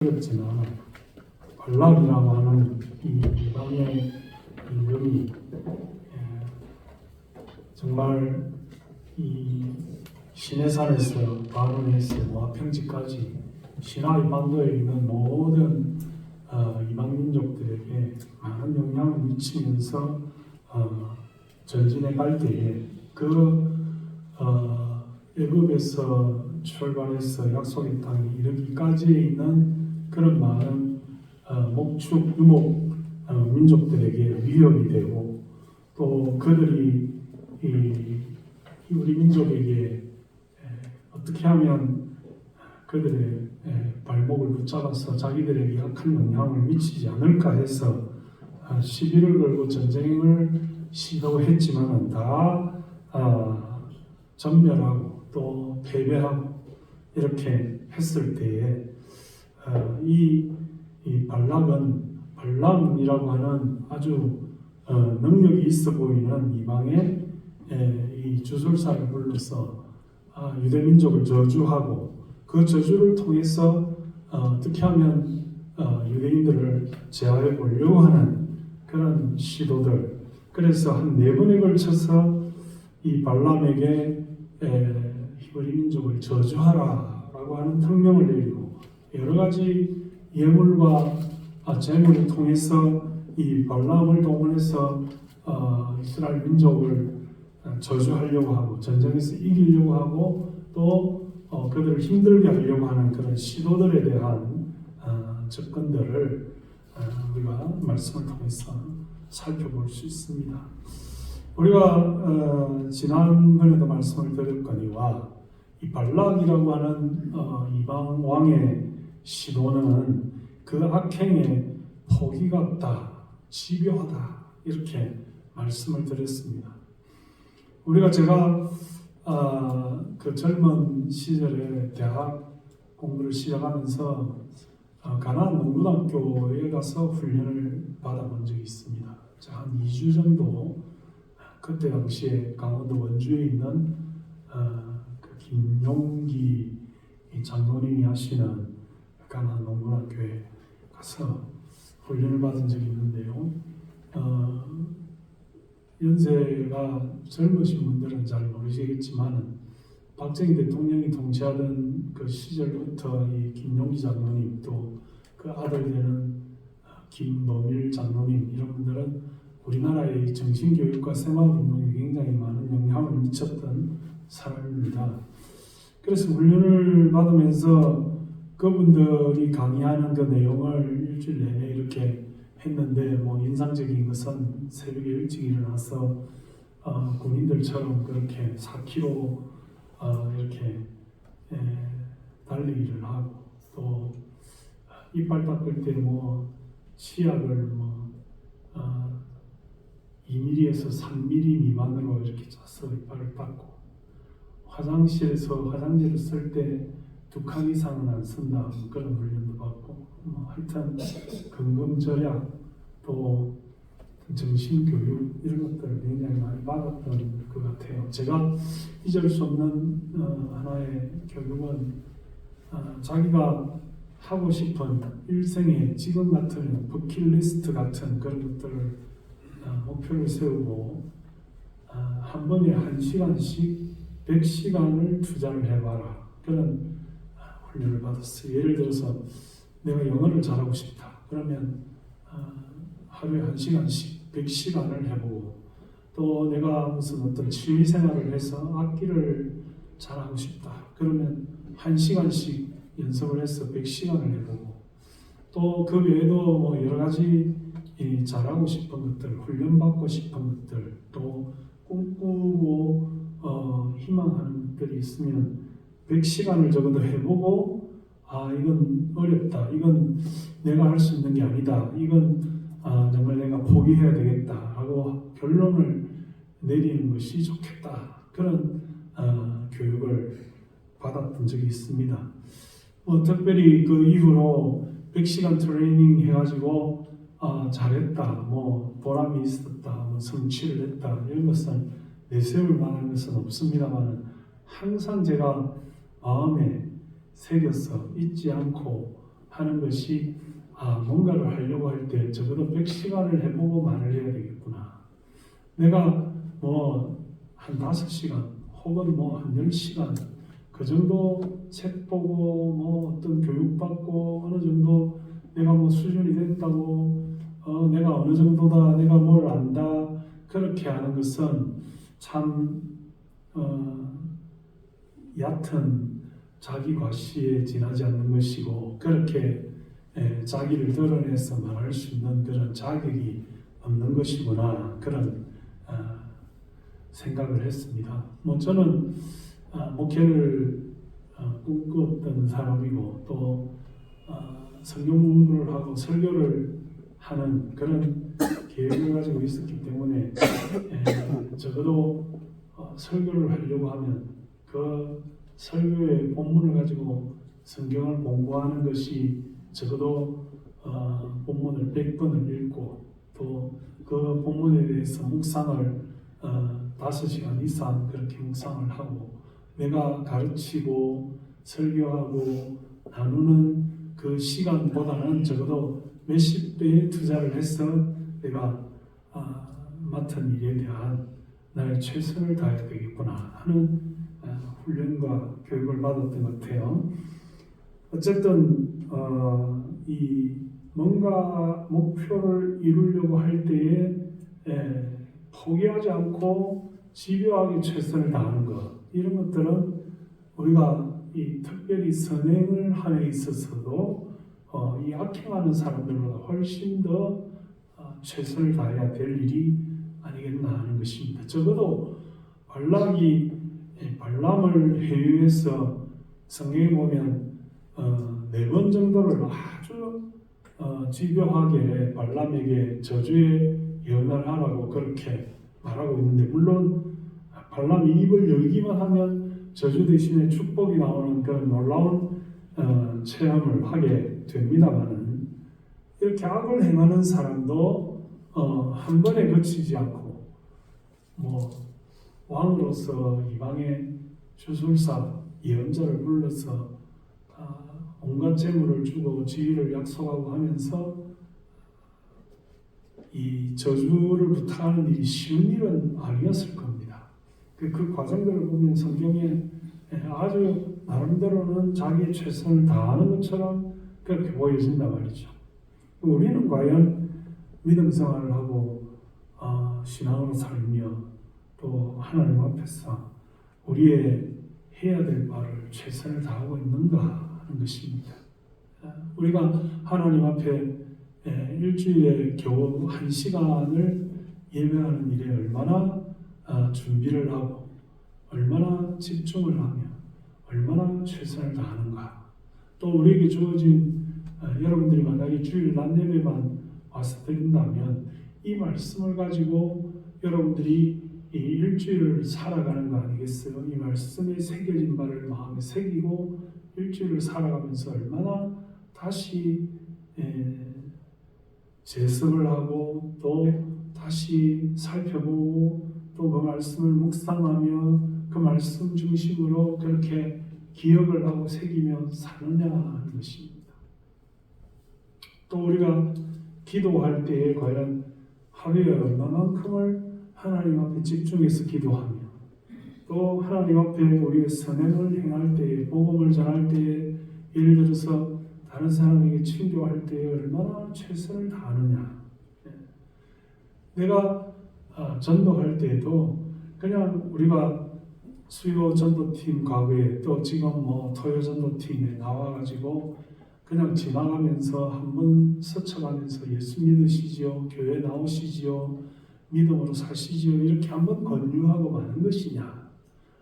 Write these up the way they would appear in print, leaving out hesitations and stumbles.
그렇지만 발락이라고 하는 이 이방의 임금이 정말 이 시내산에서 바로에서 모아평지까지 신화 이방도에 있는 모든 이방 민족들에게 많은 영향을 미치면서 전진해 갈 때에 애굽에서 출발해서 약속의 땅에 이르기까지 있는 그런 많은 목축, 유목 민족들에게 위협이 되고 또 그들이 우리 민족에게 어떻게 하면 그들의 발목을 붙잡아서 자기들에게 약한 영향을 미치지 않을까 해서 시비를 걸고 전쟁을 시도했지만 다 전멸하고 또 패배하고 이렇게 했을 때에 이 발람이라고 하는 아주 능력이 있어 보이는 이방의 이 주술사를 불러서 유대 민족을 저주하고 그 저주를 통해서 어떻게 하면 유대인들을 제하해 보려고 하는 그런 시도들. 그래서 한 4번에 걸쳐서 이 발람에게 히브리 민족을 저주하라라고 하는 명령을 내리고 여러 가지 예물과 제물을 통해서 이 발람을 동원해서 이스라엘 민족을 저주하려고 하고 전쟁에서 이기려고 하고 또 그들을 힘들게 하려고 하는 그런 시도들에 대한 접근들을 우리가 말씀을 통해서 살펴볼 수 있습니다. 우리가 지난번에도 말씀을 드렸거니와 이 발락이라고 하는 이방 왕의 시도는 그 악행의 포기가 없다, 집요하다 이렇게 말씀을 드렸습니다. 제가 그 젊은 시절에 대학 공부를 시작하면서 가나안 농구학교에 가서 훈련을 받아본 적이 있습니다. 한 2주 정도 그때 당시에 강원도 원주에 있는 그 김용기 장로님이 하시는 가나안 농구학교에 가서 훈련을 받은 적이 있는데요. 연세가 젊으신 분들은 잘 모르시겠지만 박정희 대통령이 통치하던 그 시절부터 이 김용기 장로님 또 그 아들 되는 김노밀 장로님 이런 분들은 우리나라의 정신교육과 생활운동에 굉장히 많은 영향을 미쳤던 사람입니다. 그래서 훈련을 받으면서 그분들이 강의하는 그 내용을 일주일 내내 이렇게 했는데 인상적인 것은 새벽에 일찍 일어나서 군인들처럼 그렇게 4km 이렇게 달리기를 하고 또 이빨 닦을 때 치약을 2mm에서 3mm 미만으로 이렇게 짜서 이빨을 닦고 화장실에서 화장지를 쓸 때 2칸 이상은 안 쓴다 그런 훈련도 받고 하여튼 근검절약 또 정신교육 이런 것들을 굉장히 많이 받았던 것 같아요. 제가 잊을 수 없는 하나의 교육은 자기가 하고 싶은 일생에 지금 같은 버킷리스트 같은 그런 것들을 목표를 세우고 한 번에 1시간씩 100시간을 투자를 해봐라 그런 훈련을 받았어요. 예를 들어서 내가 영어를 잘하고 싶다 그러면 하루에 1시간씩 100시간을 해보고 또 내가 무슨 어떤 취미생활을 해서 악기를 잘하고 싶다 그러면 1시간씩 연습을 해서 100시간을 해보고 또 그 외에도 여러 가지 잘하고 싶은 것들, 훈련받고 싶은 것들 또 꿈꾸고 희망하는 것들이 있으면 100시간을 적어도 해보고 이건 어렵다, 이건 내가 할 수 있는 게 아니다, 이건 정말 내가 포기해야 되겠다 라고 결론을 내리는 것이 좋겠다 그런 교육을 받았던 적이 있습니다. 특별히 그 이후로 100시간 트레이닝 해가지고 잘했다, 보람이 있었다, 성취를 했다 이런 것은 내세울 만한 것은 없습니다만 항상 제가 마음에 새겨서 잊지 않고 하는 것이 뭔가를 하려고 할 때 적어도 100시간을 해보고 말을 해야 되겠구나. 내가 한 5시간 혹은 한 10시간 그 정도 책 보고 어떤 교육받고 어느 정도 내가 수준이 됐다고 내가 어느 정도다 내가 뭘 안다 그렇게 하는 것은 참 얕은 자기 과시에 지나지 않는 것이고 그렇게 자기를 드러내서 말할 수 있는 그런 자격이 없는 것이구나 그런 생각을 했습니다. 저는 목회를 꿈꿨던 사람이고 또 성경 공부를 하고 설교를 하는 그런 계획을 가지고 있었기 때문에 적어도 설교를 하려고 하면 그 설교의 본문을 가지고 성경을 공부하는 것이 적어도 본문을 100번을 읽고 또 그 본문에 대해서 묵상을 5시간 이상 그렇게 묵상을 하고 내가 가르치고 설교하고 나누는 그 시간보다는 적어도 몇십 배의 투자를 해서 내가 맡은 일에 대한 나의 최선을 다해야 되겠구나 하는 훈련과 교육을 받았던 것 같아요. 어쨌든 이 뭔가 목표를 이루려고 할 때에 포기하지 않고 집요하게 최선을 다하는 것 이런 것들은 우리가 이 특별히 선행을 하는 데 있어서도 이 악행하는 사람들보다 훨씬 더 최선을 다해야 될 일이 아니겠나 하는 것입니다. 적어도 발람을 회유해서 성경에 보면 4번 정도를 아주 집요하게 발람에게 저주의 예언을 하라고 그렇게 말하고 있는데 물론 발람이 입을 열기만 하면 저주 대신에 축복이 나오는 그런 놀라운 체험을 하게 됩니다만은 이렇게 악을 행하는 사람도 한 번에 그치지 않고 왕으로서 이방의 주술사 예언자를 불러서 온갖 재물을 주고 지위를 약속하고 하면서 이 저주를 부탁하는 일이 쉬운 일은 아니었을 겁니다. 그 과정들을 보면 성경에 아주 나름대로는 자기의 최선을 다하는 것처럼 그렇게 보여진단 말이죠. 우리는 과연 믿음 생활을 하고 신앙으로 살며 또 하나님 앞에서 우리의 해야 될 바를 최선을 다하고 있는가 하는 것입니다. 우리가 하나님 앞에 일주일에 겨우 1시간을 예배하는 일에 얼마나 준비를 하고 얼마나 집중을 하며 얼마나 최선을 다하는가. 또 우리에게 주어진 여러분들이 만약에 주일 낮 예배만 와서 드린다면 이 말씀을 가지고 여러분들이 이 일주일을 살아가는 거 아니겠어요? 이 말씀에 새겨진 바를 마음에 새기고 일주일을 살아가면서 얼마나 다시 재습을 하고 또 다시 살펴보고 또 그 말씀을 묵상하며 그 말씀 중심으로 그렇게 기억을 하고 새기며 사느냐 하는 것입니다. 또 우리가 기도할 때에 과연 하루에 얼마만큼을 하나님 앞에 집중해서 기도하며 또 하나님 앞에 우리의 선행을 행할 때에 복음을 전할 때에 예를 들어서 다른 사람에게 친교할 때에 얼마나 최선을 다하느냐. 내가 전도할 때에도 그냥 우리가 수요 전도팀 과거에 또 지금 토요 전도팀에 나와가지고 그냥 지나가면서 한번 스쳐가면서 예수 믿으시지요, 교회 나오시지요, 믿음으로 사시지요 이렇게 한번 권유하고 마는 것이냐,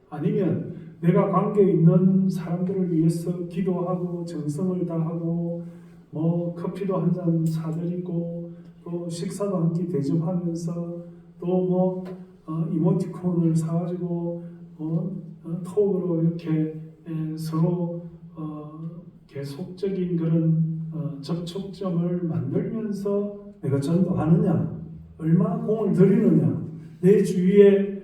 아니면 내가 관계 있는 사람들을 위해서 기도하고 정성을 다하고 커피도 한 잔 사드리고 또 식사도 한 끼 대접하면서 또 이모티콘을 사가지고 톡으로 이렇게 서로 계속적인 그런 접촉점을 만들면서 내가 전도하느냐, 얼마나 공을 들이느냐, 내 주위에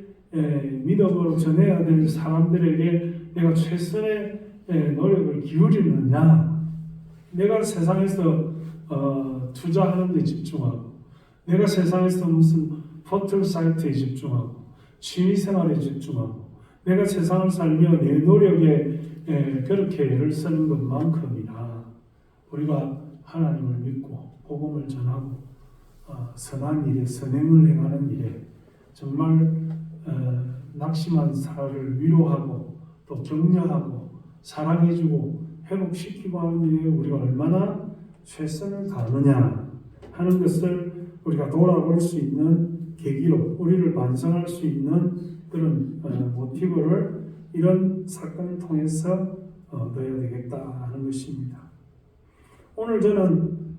믿음으로 전해야 될 사람들에게 내가 최선의 노력을 기울이느냐, 내가 세상에서 투자하는 데 집중하고, 내가 세상에서 무슨 포털 사이트에 집중하고, 취미생활에 집중하고, 내가 세상을 살며 내 노력에 그렇게 애를 쓰는 것만큼이나 우리가 하나님을 믿고 복음을 전하고 선한 일에 선행을 행하는 일에 정말 낙심한 사람을 위로하고 또 격려하고 사랑해주고 회복시키고 하는 일에 우리가 얼마나 최선을 다하느냐 하는 것을 우리가 돌아볼 수 있는 계기로 우리를 반성할 수 있는 그런 모티브를 이런 사건을 통해서 얻어야 되겠다 하는 것입니다. 오늘 저는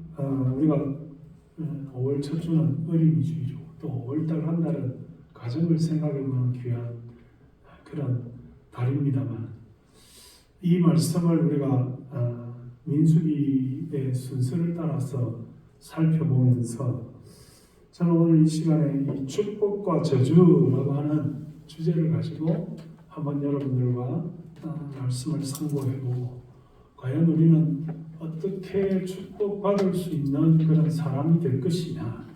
우리가 5월 첫 주는 어린이주일이고 또 5월달 한 달은 가정을 생각해보는 귀한 그런 달입니다만 이 말씀을 우리가 민수기의 순서를 따라서 살펴보면서 저는 오늘 이 시간에 이 축복과 저주라고 하는 주제를 가지고 한번 여러분들과 말씀을 상고해보고 과연 우리는 어떻게 축복받을 수 있는 그런 사람이 될 것이냐,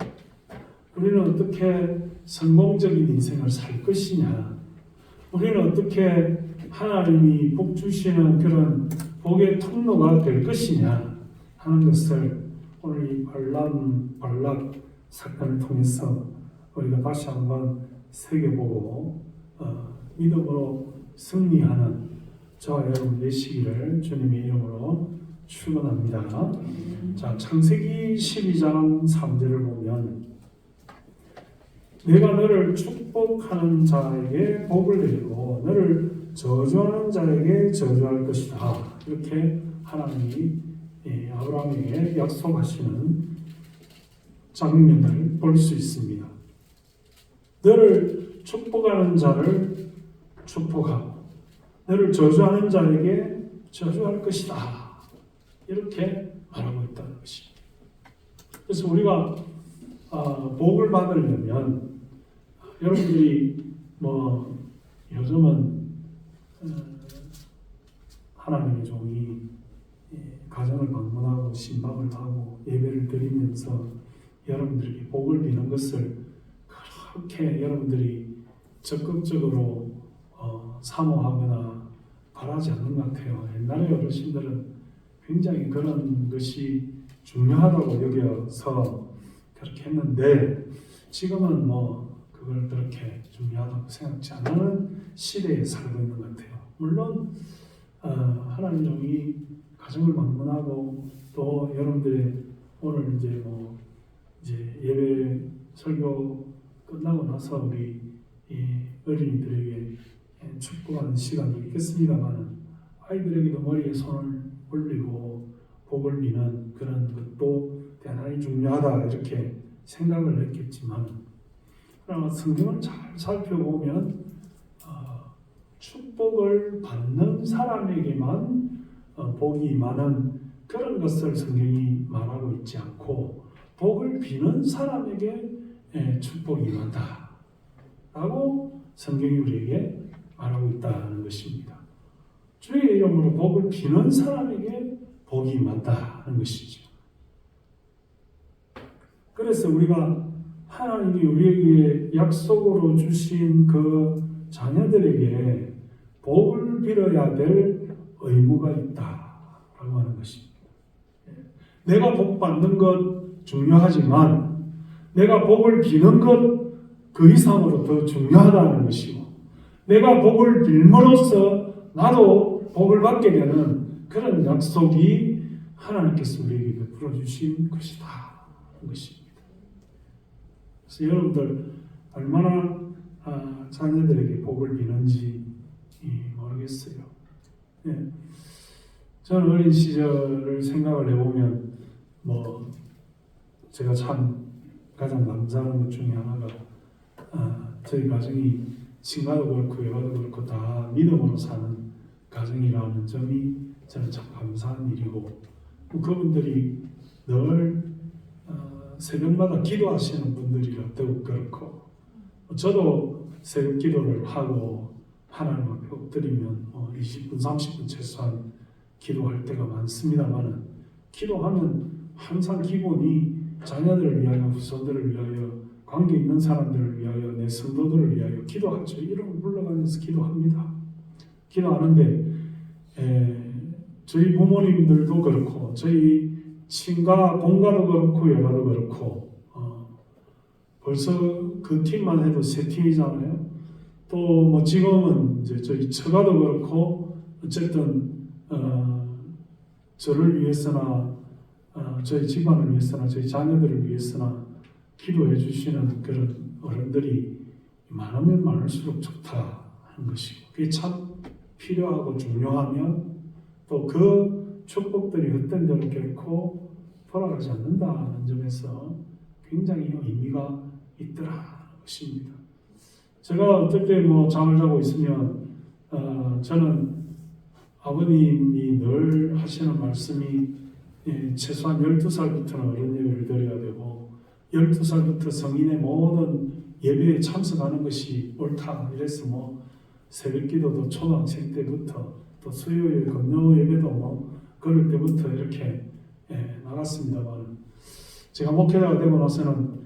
우리는 어떻게 성공적인 인생을 살 것이냐, 우리는 어떻게 하나님이 복 주시는 그런 복의 통로가 될 것이냐 하는 것을 오늘 이 발락 사건을 통해서 우리가 다시 한번 새겨보고 믿음으로 승리하는 저와 여러분 되시기를 주님의 이름으로 축원합니다. 자, 창세기 12장 3절을 보면 내가 너를 축복하는 자에게 복을 내리고 너를 저주하는 자에게 저주할 것이다. 이렇게 하나님이 아브라함에게 약속하시는 장면을 볼 수 있습니다. 너를 축복하는 자를 축복하고 너를 저주하는 자에게 저주할 것이다. 이렇게 말하고 있다는 것입니다. 그래서 우리가 복을 받으려면 여러분들이 요즘은 하나님의 종이 가정을 방문하고 신방을 하고 예배를 드리면서 여러분들에게 복을 비는 것을 그렇게 여러분들이 적극적으로 사모하거나 바라지 않는 것 같아요. 옛날에 어르신들은 굉장히 그런 것이 중요하다고 여겨서 그렇게 했는데 지금은 그걸 그렇게 중요하다고 생각지 않는 시대에 살고 있는 것 같아요. 물론 하나님 종이 가정을 방문하고 또 여러분들의 오늘 이제 예배 설교 끝나고 나서 우리 어린이들에게 축복하는 시간이 있겠습니다만 아이들에게도 머리에 손을 올리고 복을 비는 그런 것도 대단히 중요하다 이렇게 생각을 했겠지만 그러나 성경을 잘 살펴보면 축복을 받는 사람에게만 복이 임하는 그런 것을 성경이 말하고 있지 않고 복을 비는 사람에게 축복이 임한다 라고 성경이 우리에게 말하고 있다는 것입니다. 주의 이름으로 복을 비는 사람에게 복이 임한다는 것이죠. 그래서 우리가 하나님이 우리에게 약속으로 주신 그 자녀들에게 복을 빌어야 될 의무가 있다라고 하는 것입니다. 내가 복 받는 것 중요하지만 내가 복을 비는 것 그 이상으로 더 중요하다는 것이고 내가 복을 빌므로써 나도 복을 받게 되는 그런 약속이 하나님께서 우리에게 베풀어 주신 것이다 하는 것입니다. 그래서 여러분들 얼마나 자녀들에게 복을 비는지 모르겠어요. 저는 어린 시절을 생각을 해보면 제가 참 가장 감사하는 것 중에 하나가 저희 가정이 친가도 그렇고 외가도 그렇고 다 믿음으로 사는 가정이라는 점이 저는 참 감사한 일이고 그분들이 늘 새벽마다 기도하시는 분들이라 더욱 그렇고 저도 새벽 기도를 하고 하나님 앞에 엎드리면 20분 30분 최소한 기도할 때가 많습니다만 기도하면 항상 기본이 자녀들을 위하여, 후손들을 위하여, 관계 있는 사람들을 위하여, 내 성도들을 위하여 기도하죠. 이름 불러가면서 기도합니다. 기도하는데 저희 부모님들도 그렇고 저희 친가, 본가도 그렇고 여가도 그렇고 벌써 그 팀만 해도 3팀이잖아요. 또 뭐 지금은 이제 저희 처가도 그렇고 어쨌든 저를 위해서나 저희 집안을 위해서나 저희 자녀들을 위해서나 기도해 주시는 그런 어른들이 많으면 많을수록 좋다 하는 것이고, 그게 참 필요하고 중요하면 또 그 축복들이 헛된 대로 결코 돌아가지 않는다는 점에서 굉장히 의미가 있더라 것입니다. 제가 어떨 때 뭐 잠을 자고 있으면 저는 아버님이 늘 하시는 말씀이 최소한 12살부터는 어른 예배를 드려야 되고 12살부터 성인의 모든 예배에 참석하는 것이 옳다. 이래서 뭐 새벽기도도 초등학생 때부터 또 수요일 금요 예배도 뭐 그럴 때부터 이렇게 나갔습니다만, 제가 목회자가 되고 나서는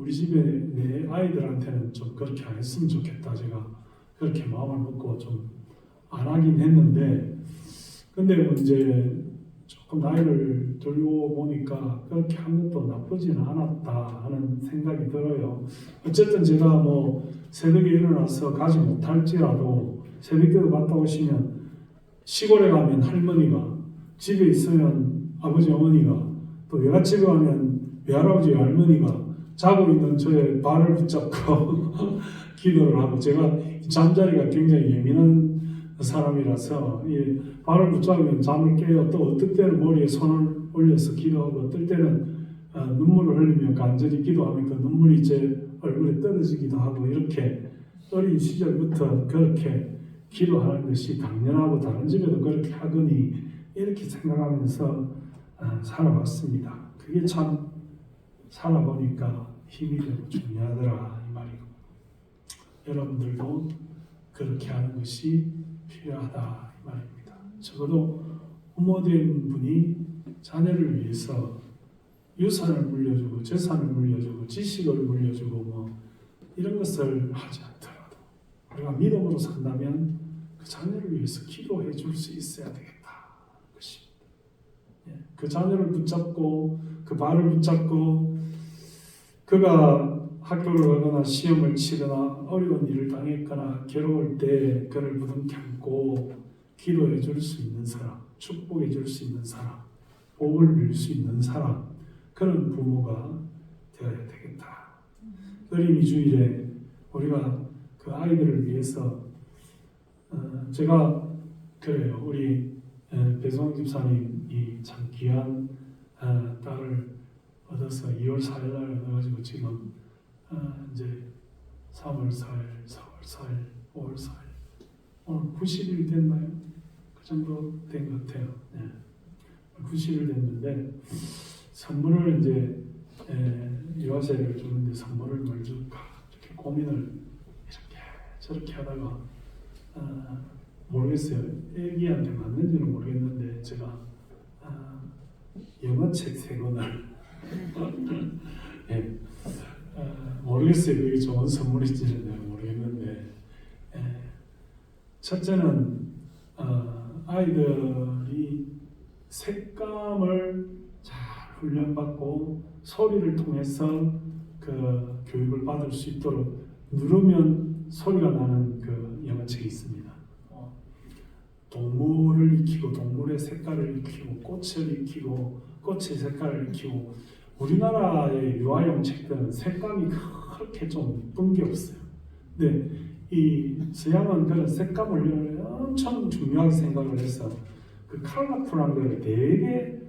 우리 집에 내 아이들한테는 좀 그렇게 안 했으면 좋겠다. 제가 그렇게 마음을 먹고 좀 안 하긴 했는데, 근데 이제 조금 나이를 들고 보니까 그렇게 한 것도 나쁘지는 않았다 하는 생각이 들어요. 어쨌든 제가 뭐 새벽에 일어나서 가지 못할지라도 새벽기도 갔다 오시면 시골에 가면 할머니가, 집에 있으면 아버지 어머니가, 또 외갓집에 가면 외할아버지 할머니가 자고 있는 저의 발을 붙잡고 기도를 하고, 제가 잠자리가 굉장히 예민한 사람이라서 발을 붙잡으면 잠을 깨요. 또 어떨 때는 머리에 손을 올려서 기도하고, 어떨 때는 눈물을 흘리며 간절히 기도하면 그 눈물이 제 얼굴에 떨어지기도 하고, 이렇게 어린 시절부터 그렇게 기도하는 것이 당연하고 다른 집에도 그렇게 하거니 이렇게 생각하면서 살아왔습니다. 그게 참 살아보니까 힘이 되고 중요하더라 이 말이고, 여러분들도 그렇게 하는 것이 필요하다 이 말입니다. 적어도 부모된 분이 자녀를 위해서 유산을 물려주고 재산을 물려주고 지식을 물려주고 뭐 이런 것을 하지 않더라도 우리가 믿음으로 산다면 그 자녀를 위해서 기도해 줄 수 있어야 되겠다 것입니다. 그 자녀를 붙잡고 그 발을 붙잡고 그가 학교를 가거나 시험을 치거나 어려운 일을 당했거나 괴로울 때 그를 부둥켜 안고 기도해 줄 수 있는 사람, 축복해 줄 수 있는 사람, 복을 빌 수 있는 사람, 그런 부모가 되어야 되겠다. 어린이 주일에 우리가 그 아이들을 위해서 제가 그래요. 우리 배송 집사님이 참 귀한 딸을 얻어서 2월 4일 날 얻어가지고 지금 이제 3월 4일, 4월 4일, 5월 4일 오늘 90일 됐나요? 그 정도 된 것 같아요. 90일 됐는데 선물을 이제 유아세를 주는데 선물을 뭘 줄까 이렇게 고민을 이렇게 저렇게 하다가 모르겠어요. 애기한테 맞는지는 모르겠는데 제가 영어책 3권을 모르겠어요. 그게 좋은 선물인지는 내가 모르겠는데, 첫째는 아이들이 색감을 잘 훈련받고 소리를 통해서 그 교육을 받을 수 있도록 누르면 소리가 나는 그 영어책이 있습니다. 동물을 익히고 동물의 색깔을 익히고 꽃을 익히고 꽃의 색깔을 익히고, 우리나라의 유아용 책들은 색감이 그렇게 좀 이쁜 게 없어요. 근데 이 서양은 그런 색감 훈련을 엄청 중요하게 생각을 해서 그 컬러풀한 걸 되게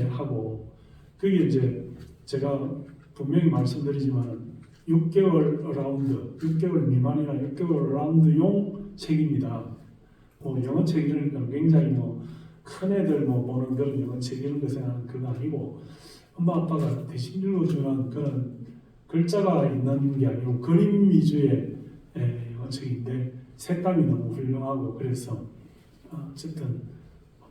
하고, 그게 이제 제가 분명히 말씀드리지만 6개월 어라운드, 6개월 미만이나 6개월 어라운드용 책입니다. 뭐 영어책 이러니까 굉장히 뭐 큰 애들 뭐 보는 그런 영어책 이런 거 생각하는 그거 아니고, 엄마 아빠가 대신 읽어주는 그런 글자가 있는 게 아니고 그림 위주의 영어책인데 색감이 너무 훌륭하고, 그래서 어쨌든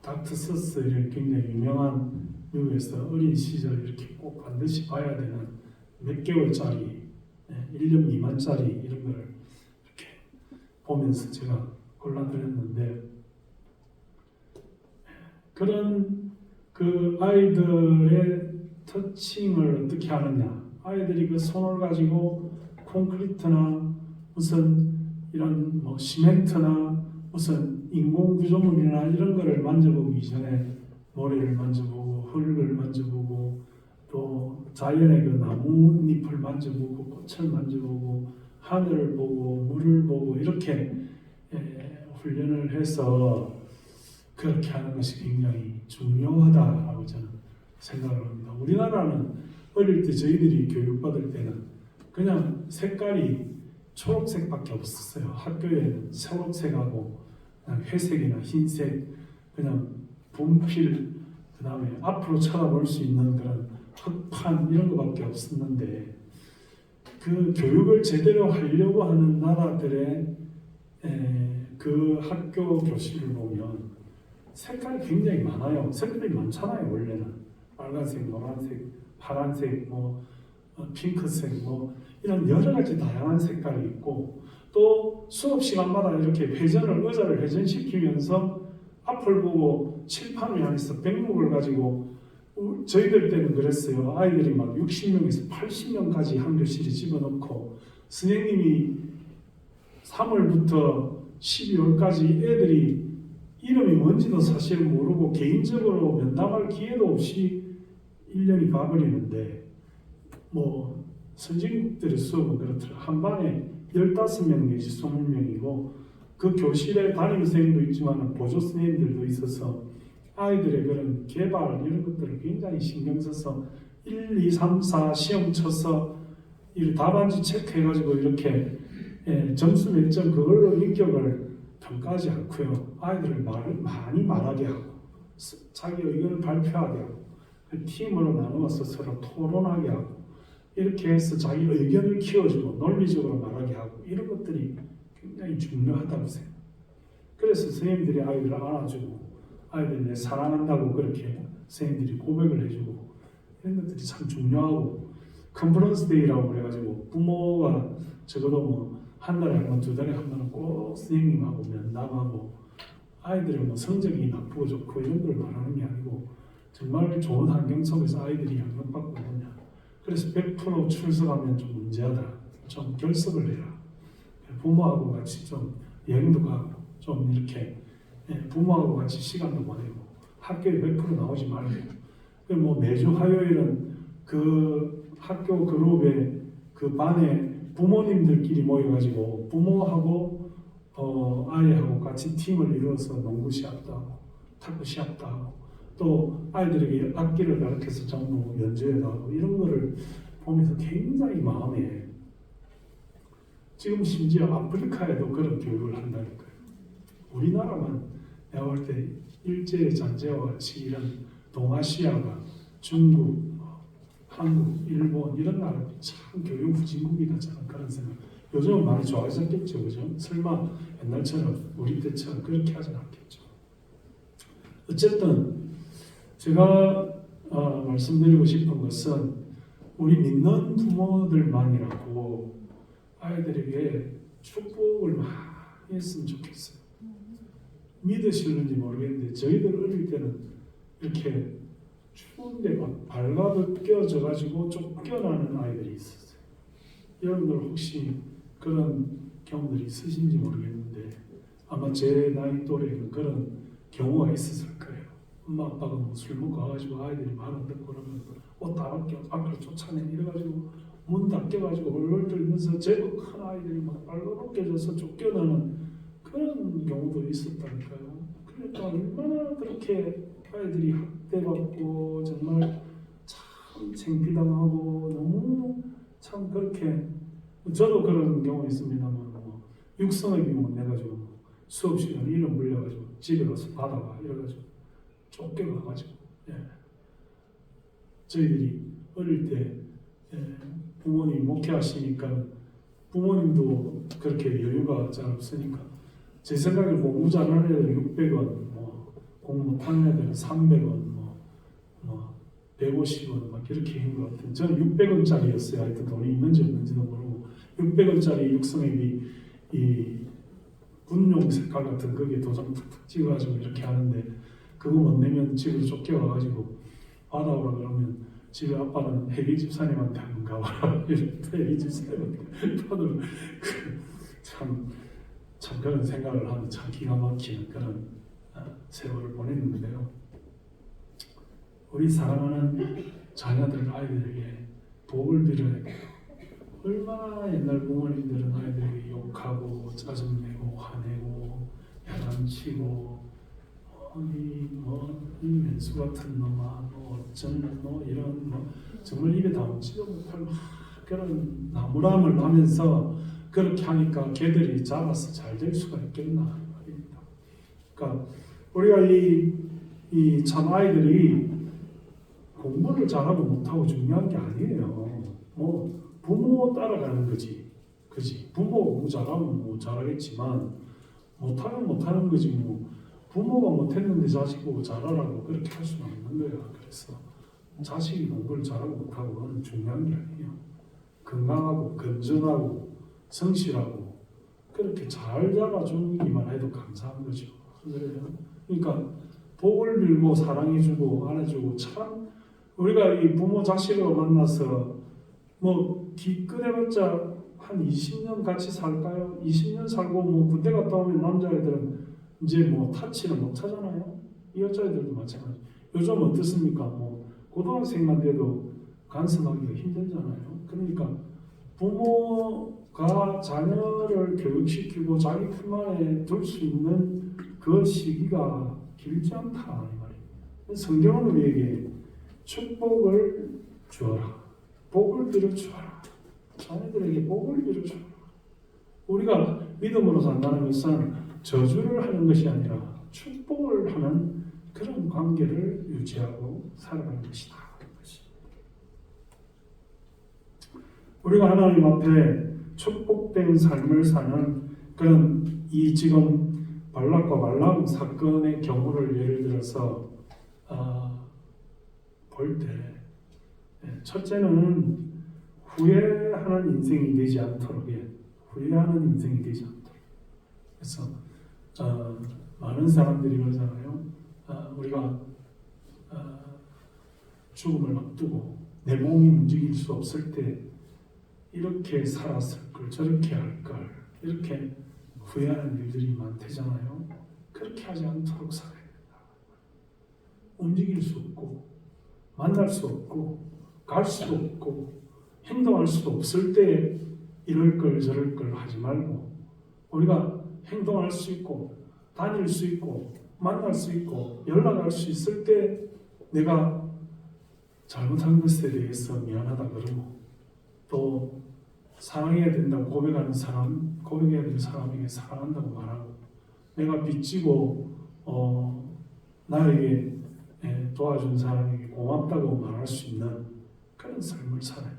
닥터 서스 이런 굉장히 유명한 미국에서 어린 시절 이렇게 꼭 반드시 봐야 되는 몇 개월짜리, 1년 미만짜리 이런 걸 이렇게 보면서 제가 골라드렸는데, 그런 그 아이들의 터칭을 어떻게 하느냐, 아이들이 그 손을 가지고 콘크리트나 무슨 이런 뭐 시멘트나 무슨 인공 구조물이나 이런 거를 만져보기 전에 모래를 만져보고 흙을 만져보고 또 자연의 그 나뭇잎을 만져보고 꽃을 만져보고 하늘을 보고 물을 보고 이렇게 훈련을 해서 그렇게 하는 것이 굉장히 중요하다라고 저는 생각을 합니다. 우리나라는 어릴 때 저희들이 교육받을 때는 그냥 색깔이 초록색밖에 없었어요. 학교에는 초록색하고 그냥 회색이나 흰색, 그냥 분필, 그 다음에 앞으로 쳐다볼 수 있는 그런 흑판 이런 거밖에 없었는데, 그 교육을 제대로 하려고 하는 나라들의 그 학교 교실을 보면 색깔이 굉장히 많아요. 색깔이 많잖아요. 원래는 빨간색, 노란색, 파란색, 뭐 핑크색, 뭐 이런 여러 가지 다양한 색깔이 있고, 또 수업 시간마다 이렇게 의자를 회전시키면서 앞을 보고 칠판을 향해서 백목을 가지고, 저희들 때는 그랬어요. 아이들이 막 60명에서 80명까지 한 교실에 집어넣고 선생님이 3월부터 12월까지 애들이 이름이 뭔지도 사실 모르고 개인적으로 면담할 기회도 없이 1년이 가버리는데, 뭐 선진국들의 수업은 그렇더라. 한 반에 15명 내지 20명이고 그 교실에 담임선생님도 있지만 보조 선생님들도 있어서 아이들의 그런 개발 이런 것들을 굉장히 신경 써서 1, 2, 3, 4 시험 쳐서 이 답안지 체크해가지고 이렇게 점수 몇 점 그걸로 인격을 평가하지 않고요. 아이들을 많이 말하게 하고 자기 의견을 발표하게 하고 팀으로 나누어서 서로 토론하게 하고 이렇게 해서 자기 의견을 키워주고 논리적으로 말하게 하고 이런 것들이 굉장히 중요하다고 생각해요. 그래서 선생님들이 아이들을 안아주고 아이들 내 사랑한다고 그렇게 선생님들이 고백을 해주고 이런 것들이 참 중요하고, 컨퍼런스 데이라고 그래가지고 부모가 적어도 뭐 한 달에 한 번, 두 달에 한 번은 꼭 선생님하고 면담하고 아이들의 뭐 성적이 나쁘고 좋고 이런 걸 말하는 게 아니고 정말 좋은 환경 속에서 아이들이 양육받고 있느냐. 그래서 100% 출석하면 좀 문제하다. 좀 결석을 해라. 부모하고 같이 좀 여행도 가고 좀 이렇게 부모하고 같이 시간도 보내고 학교에 100% 나오지 말고, 뭐 매주 화요일은 그 학교 그룹에 그 반에 부모님들끼리 모여가지고 부모하고 아이하고 같이 팀을 이루어서 농구 시합도 하고 탁구 시합도 하고 또 아이들에게 악기를 가르쳐서 전부 연주회도 하고 이런 거를 보면서 굉장히 마음에, 지금 심지어 아프리카에도 그런 교육을 한다니까요. 우리나라만 내가 볼 때 일제잔재와 같이 이런 동아시아가 중국, 한국, 일본 이런 나라 참 교육 후진국이다 저는 그런 생각. 요즘은 많이 좋아졌겠죠, 그죠? 설마 옛날처럼 우리 때처럼 그렇게 하진 않겠죠. 어쨌든 제가 말씀드리고 싶은 것은 우리 믿는 부모들만이라고 아이들에게 축복을 많이 했으면 좋겠어요. 믿으시는지 모르겠는데 저희들 어릴 때는 이렇게 추운데 막 발가벗겨져 가지고 쫓겨나는 아이들이 있었어요. 여러분들 혹시 그런 경험들이 있으신지 모르겠는데 아마 제 나이 또래에는 그런 경우가 있었을 거예요. 엄마 아빠가 뭐 술 먹고 와가지고 아이들이 말 안 듣고 그러면 옷 다 벗겨 밖으로 쫓아내 이래가지고 문 닫혀가지고 얼얼 떨면서 제법 큰 아이들이 막 발가벗겨져서 쫓겨나는 그런 경우도 있었다니까요. 그러니까 얼마나 그렇게 아이들이 학대받고 정말 참 창피당하고 너무 참 그렇게, 저도 그런 경우 있습니다만 뭐 육성회비 못 내가지고 수업 시간에 이름 물려가지고 집에 가서 받아와 이래가지고 쫓겨가가지고 저희들이 어릴 때 부모님 목회하시니까 부모님도 그렇게 여유가 잘 없으니까 제 생각에 공부 잘하는 애들 600원, 뭐 공부 못하는 애들은 300원, 뭐 150원 막 이렇게 있는 것 같아요. 저는 600원짜리였어요. 하여튼 돈이 있는지 없는지도 모르고 600원짜리 육성액이 이 군용 색깔 같은 거기에 도장 툭툭 찍어가지고 이렇게 하는데 그거 못 내면 집으로 쫓겨와가지고 받아오라 그러면 집에 아빠는 해계 집사님한테 한번 가봐라 이랬는데 해계 집사님한테 받으면 참 그런 생각을 하면 참 기가 막히는 그런 세월을 보냈는데요. 우리 사랑하는 자녀들 아이들에게 복을 빌어야 돼요. 얼마나 옛날 부모님들은 아이들에게 욕하고 짜증내고 화내고 야단치고 이 맨수 같은 놈아 어쩐 너 이런 정말 입에 담지도 못할 그런 나무람을 하면서 그렇게 하니까 걔들이 자라서 잘 될 수가 있겠나 말입니다. 그러니까 우리가 이 참 아이들이 공부를 잘하고 못하고 중요한 게 아니에요. 부모 따라가는 거지. 그지? 부모 공부 잘하면 뭐 잘하겠지만 못하면 못하는 거지 뭐. 부모가 못했는데 자식 보고 잘하라고 그렇게 할 수는 없는 거야. 그래서 자식이 공부를 잘하고 못하고 그건 중요한 게 아니에요. 건강하고 건전하고 성실하고 그렇게 잘 자라주기만 해도 감사한 거죠. 그래요. 그러니까 복을 빌고 사랑해주고 안아주고 참 우리가 이 부모 자식으로 만나서 뭐 기껏해봤자 한 20년 같이 살까요? 20년 살고 뭐 군대 갔다 오면 남자애들은 이제 뭐 타치를 못 하잖아요. 이 여자애들도 마찬가지. 요즘 어떻습니까? 뭐 고등학생만 돼도 간섭하기가 힘들잖아요. 그러니까 부모가 자녀를 교육시키고 자기 품 안에 둘 수 있는 그 시기가 길지 않다 이 말입니다. 성경은 우리에게 축복을 주어라, 복을 빌어 주어라, 자녀들에게 복을 빌어 주어라. 우리가 믿음으로 산다는 것은 저주를 하는 것이 아니라 축복을 하는 그런 관계를 유지하고 살아가는 것이다. 우리가 하나님 앞에 축복된 삶을 사는 그런 이 지금 발락과 발람 사건의 경우를 예를 들어서 볼 때 첫째는 후회하는 인생이 되지 않도록 후회하는 인생이 되지 않도록 그래서 많은 사람들이 그러잖아요. 우리가 죽음을 앞두고 내 몸이 움직일 수 없을 때 이렇게 살았을 걸 저렇게 할 걸 이렇게 후회하는 일들이 많대잖아요. 그렇게 하지 않도록 살아야 된다. 움직일 수 없고 만날 수 없고 갈 수도 없고 행동할 수도 없을 때 이럴 걸 저럴 걸 하지 말고 우리가 행동할 수 있고 다닐 수 있고 만날 수 있고 연락할 수 있을 때 내가 잘못한 것에 대해서 미안하다 그러고 또 사랑해야 된다고 고백해야 될 사람에게 사랑한다고 말하고 내가 빚지고 나에게 도와준 사람에게 고맙다고 말할 수 있는 그런 삶을 살아요.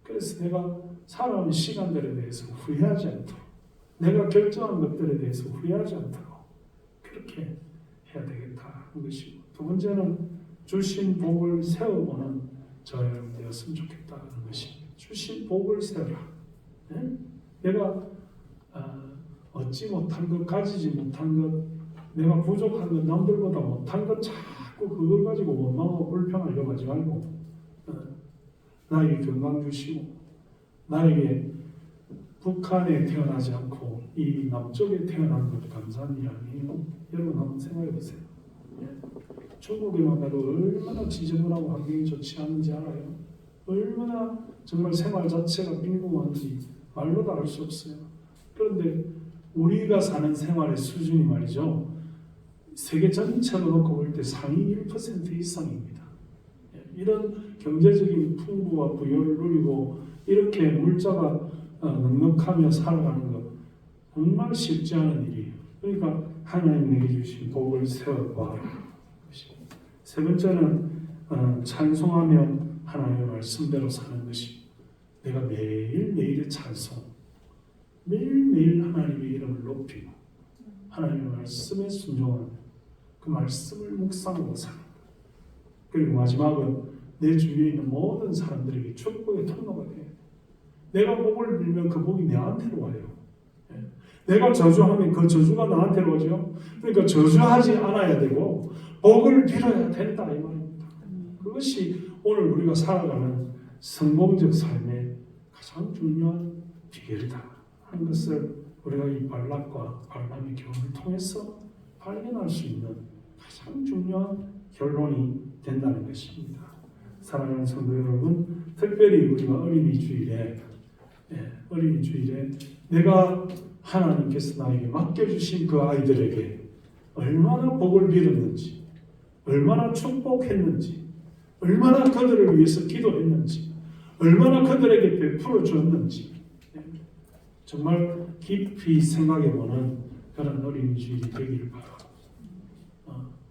그래서 내가 살아온 시간들에 대해서 후회하지 않도록 내가 결정한 것들에 대해서 후회하지 않도록 그렇게 해야 되겠다 하는 것이고 두 번째는 주신 복을 세워보는 저 여러분 되었으면 좋겠다 하는 것입니다. 주신 복을 세워라. 네? 내가 얻지 못한 것, 가지지 못한 것, 내가 부족한 것, 남들보다 못한 것 자꾸 그걸 가지고 원망하고 불평하려고 하지 말고 나에게 건강 주시고 나에게 북한에 태어나지 않고 이 남쪽에 태어난 것 감사한 일 아니에요? 여러분 한번 생각해 보세요. 중국에만 가도 얼마나 지저분하고 환경이 좋지 않은지 알아요? 얼마나 정말 생활 자체가 빈궁한지 말로도 알 수 없어요. 그런데 우리가 사는 생활의 수준이 말이죠. 세계 전체로 놓고 볼 때 상위 1% 이상입니다. 이런 경제적인 풍부와 부여를 누리고 이렇게 물자가 넉넉하며 살아가는 것 정말 쉽지 않은 일이에요. 그러니까 하나님 내게 주신 복을 세워봐라. 세 번째는 찬송하며 하나님의 말씀대로 사는 것이 내가 매일매일의 찬송 매일매일 하나님의 이름을 높이고 하나님의 말씀에 순종하며 그 말씀을 묵상하고 삽니다. 그리고 마지막은 내 주위에 있는 모든 사람들에게 축복의 통로가 돼요. 내가 복을 빌면 그 복이 내한테로 와요. 내가 저주하면 그 저주가 나한테로 오죠. 그러니까 저주하지 않아야 되고 복을 빌어야 된다 이 말입니다. 그것이 오늘 우리가 살아가는 성공적 삶의 가장 중요한 비결이다 하는 것을 우리가 이 발락과 발람의 교훈을 통해서 발견할 수 있는 가장 중요한 결론이 된다는 것입니다. 사랑하는 성도 여러분, 특별히 우리가 어린이 주일에 내가 하나님께서 나에게 맡겨주신 그 아이들에게 얼마나 복을 빌었는지, 얼마나 축복했는지, 얼마나 그들을 위해서 기도했는지, 얼마나 그들에게 베풀어 줬는지 정말 깊이 생각해보는 그런 어린이 주일이 되기를 바랍니다.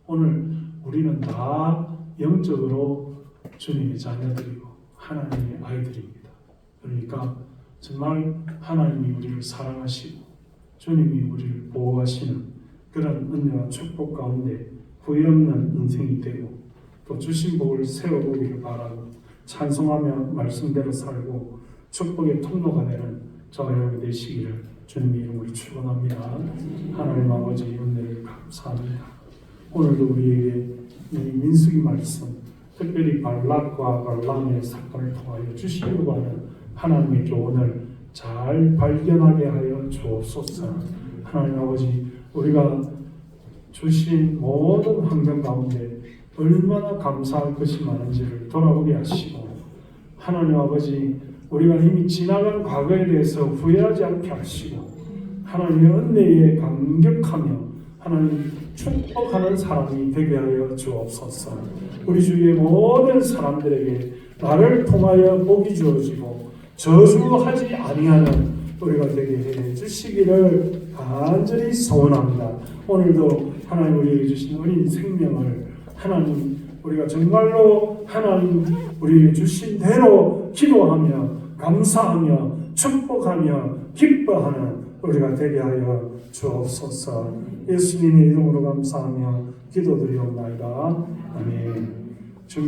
오늘 우리는 다 영적으로 주님의 자녀들이고 하나님의 아이들입니다. 그러니까 정말 하나님이 우리를 사랑하시고 주님이 우리를 보호하시는 그런 은혜와 축복 가운데 후회 없는 인생이 되고 또 주신 복을 세워보기를 바라고 찬송하며 말씀대로 살고 축복의 통로가 되는 저와 여러분 되시기를 주님의 이름으로 축원합니다. 하나님 아버지 은혜를 감사합니다. 오늘도 우리에게 이 민수기 말씀 특별히 발락과 발람의 사건을 통하여 주시려고 하는 하나님의 교훈을 잘 발견하게 하여 주옵소서. 하나님 아버지 우리가 주신 모든 환경 가운데 얼마나 감사할 것이 많은지를 돌아보게 하시고 하나님 아버지 우리가 이미 지나간 과거에 대해서 후회하지 않게 하시고 하나님의 은혜에 감격하며 하나님 축복하는 사람이 되게 하여 주옵소서. 우리 주위의 모든 사람들에게 나를 통하여 복이 주어지고 저주하지 아니하는 우리가 되게 해 주시기를 간절히 소원합니다. 오늘도 하나님 우리에게 주신 어린 생명을 하나님 우리가 정말로 하나님 우리에게 주신 대로 기도하며 감사하며 축복하며 기뻐하는 우리가 되게 하여 주옵소서. 예수님의 이름으로 감사하며 기도드리옵나이다. 아멘. 준비